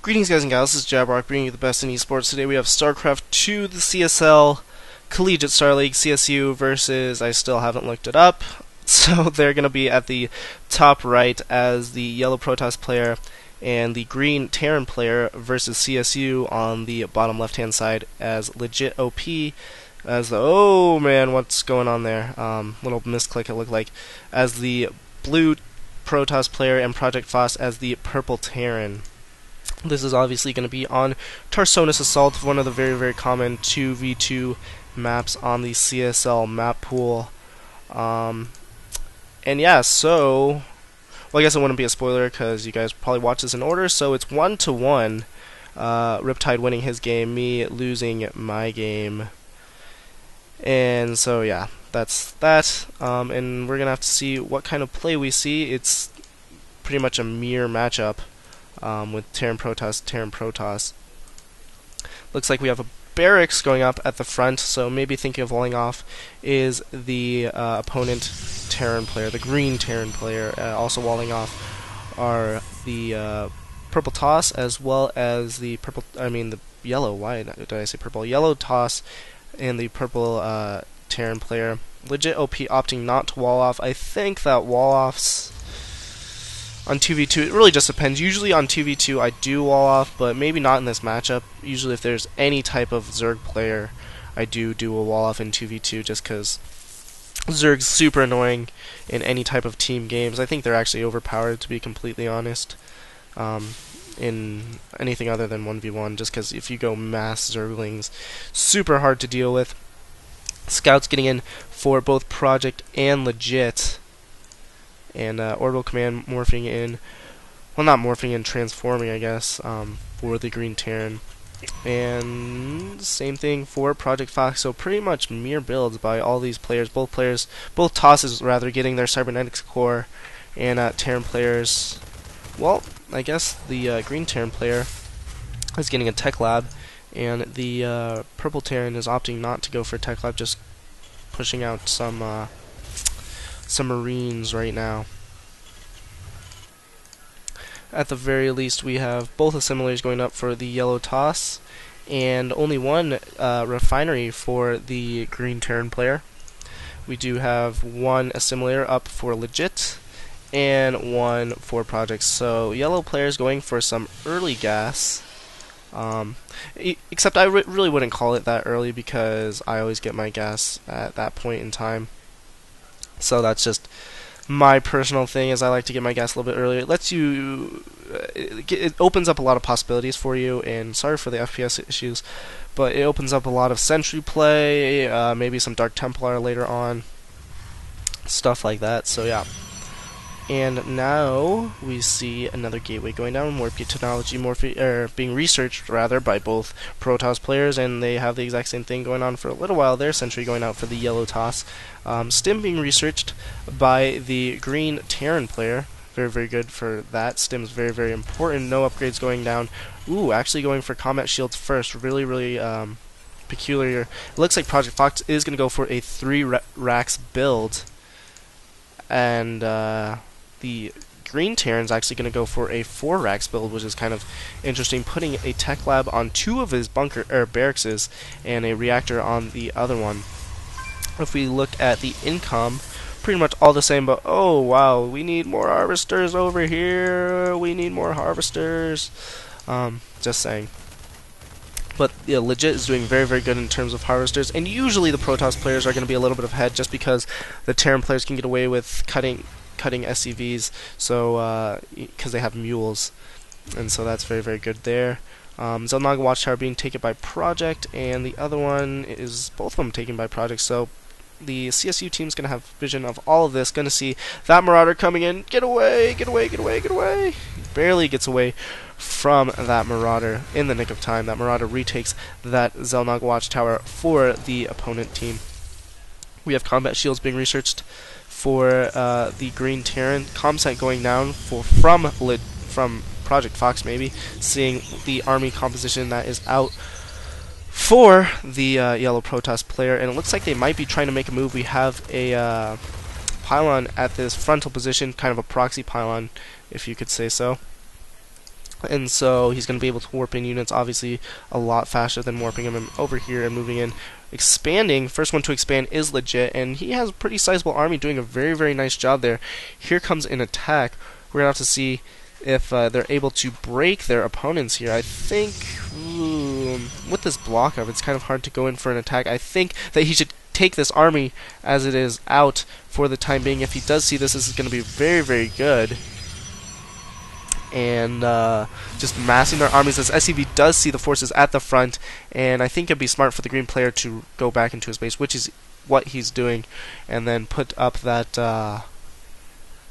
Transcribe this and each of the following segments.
Greetings guys and gals, this is XIJABERWALKIX bringing you the best in esports. Today we have Starcraft 2, the CSL Collegiate Star League CSU versus, I still haven't looked it up, so they're going to be at the top right as the yellow Protoss player and the green Terran player versus CSU on the bottom left hand side as LegitOP as the, oh man, what's going on there, little misclick it looked like, as the blue Protoss player and projectfox as the purple Terran. This is obviously going to be on Tarsonis Assault, one of the very common 2v2 maps on the CSL map pool. And yeah, so, well, I guess it wouldn't be a spoiler because you guys probably watch this in order. So it's 1-1, Riptide winning his game, me losing my game. And so yeah, that's that. And we're going to have to see what kind of play we see. It's pretty much a mirror matchup. With Terran Protoss. Looks like we have a barracks going up at the front, so maybe thinking of walling off is the opponent Terran player, the green Terran player. Also walling off are the purple toss as well as the the yellow. Why did I say purple? Yellow toss and the purple Terran player. LegitOP opting not to wall off. I think that wall offs on 2v2, it really just depends. Usually on 2v2 I do wall off, but maybe not in this matchup. Usually if there's any type of Zerg player, I do a wall off in 2v2 just because Zerg's super annoying in any type of team games. I think they're actually overpowered, to be completely honest, in anything other than 1v1, just because if you go mass Zerglings, super hard to deal with. Scouts getting in for both Project and Legit. And Orbital Command morphing in, well, not morphing in, transforming, I guess, for the green Terran. And same thing for projectfox, so pretty much mirror builds by all these players. Both tosses rather, getting their cybernetics core, and Terran players, well, I guess the green Terran player is getting a tech lab, and the purple Terran is opting not to go for tech lab, just pushing out some Marines right now. At the very least, we have both assimilators going up for the yellow toss, and only one refinery for the green Terran player. We do have one assimilator up for Legit, and one for projects. So yellow players going for some early gas. Except I really wouldn't call it that early because I always get my gas at that point in time. So that's just my personal thing, is I like to get my gas a little bit earlier. It lets you, it opens up a lot of possibilities for you, and sorry for the FPS issues, but it opens up a lot of sentry play, maybe some Dark Templar later on, stuff like that, so yeah. And now we see another gateway going down, warp gate technology being researched rather by both Protoss players, and they have the exact same thing going on for a little while there. Sentry going out for the yellow toss. Stim being researched by the green Terran player. Very good for that. Stim's very important. No upgrades going down. Ooh, actually going for combat shields first. Really peculiar. It looks like projectfox is going to go for a 3 racks build, and the green Terran's actually going to go for a 4 racks build, which is kind of interesting, putting a tech lab on 2 of his barracks and a reactor on the other one. If we look at the income, pretty much all the same, but oh wow, we need more harvesters over here. We need more harvesters. Just saying. But yeah, Legit is doing very good in terms of harvesters, and usually the Protoss players are going to be a little bit ahead just because the Terran players can get away with cutting SCVs, so because they have mules, and so that's very good there. Xel'Naga Watchtower being taken by Project, and the other one is both of them taken by Project, so the CSU team's going to have vision of all of this, going to see that Marauder coming in. Get away! Barely gets away from that Marauder in the nick of time. That Marauder retakes that Xel'Naga Watchtower for the opponent team. We have combat shields being researched for the green Terran. Comset going down from projectfox, maybe, seeing the army composition that is out for the yellow Protoss player, and it looks like they might be trying to make a move. We have a pylon at this frontal position, kind of a proxy pylon, if you could say so. And so he's going to be able to warp in units obviously a lot faster than warping them over here and moving in. Expanding, first one to expand is legit, and he has a pretty sizable army doing a very, very nice job there. Here comes an attack. We're going to have to see if they're able to break their opponents here. I think with this block up, it's kind of hard to go in for an attack. I think that he should take this army as it is out for the time being. If he does see this, this is going to be very, very good. And just massing their armies as SCV does see the forces at the front, and I think it'd be smart for the green player to go back into his base, which is what he's doing, and then put up that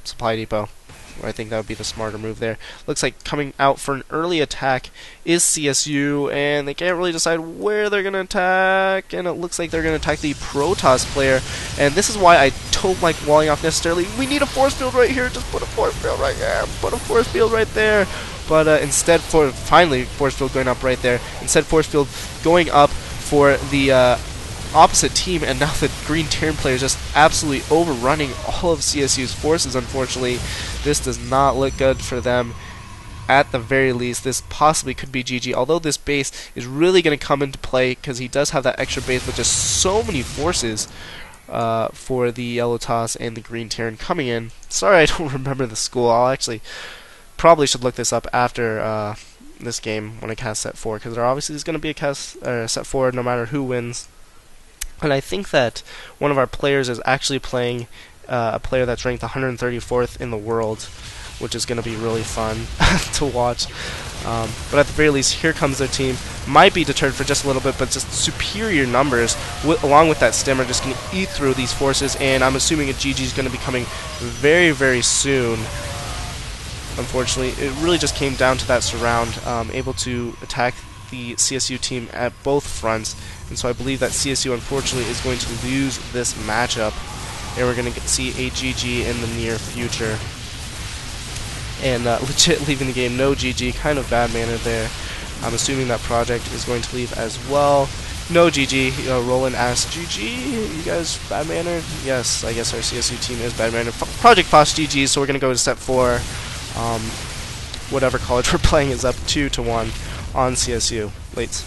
supply depot. I think that would be the smarter move there. Looks like coming out for an early attack is CSU, and they can't really decide where they're going to attack, and it looks like they're going to attack the Protoss player, and this is why I don't like walling off necessarily. We need a force field right here, just put a force field right there, put a force field right there, but instead finally force field going up right there, instead force field going up for the opposite team, and now the green Terran player is just absolutely overrunning all of CSU's forces. Unfortunately, this does not look good for them. At the very least, this possibly could be GG, although this base is really going to come into play because he does have that extra base with just so many forces for the yellow toss and the green Terran coming in. Sorry I don't remember the school. I'll actually probably should look this up after this game when I cast set 4, because there obviously is going to be a set 4 no matter who wins. And I think that one of our players is actually playing a player that's ranked 134th in the world, which is going to be really fun to watch. But at the very least, here comes their team. Might be deterred for just a little bit, but just superior numbers, along with that stem, are just going to eat through these forces, and I'm assuming a GG is going to be coming very, very soon. Unfortunately, it really just came down to that surround, able to attack the CSU team at both fronts, and so I believe that CSU unfortunately is going to lose this matchup, and we're going to see a GG in the near future. And legit leaving the game, no GG, kind of bad manner there. I'm assuming that Project is going to leave as well. No GG. Roland asked, GG, you guys bad mannered? Yes, I guess our CSU team is bad mannered. Project Fox GG, so we're going to go to step 4. Whatever college we're playing is up 2-1 on CSU. Late.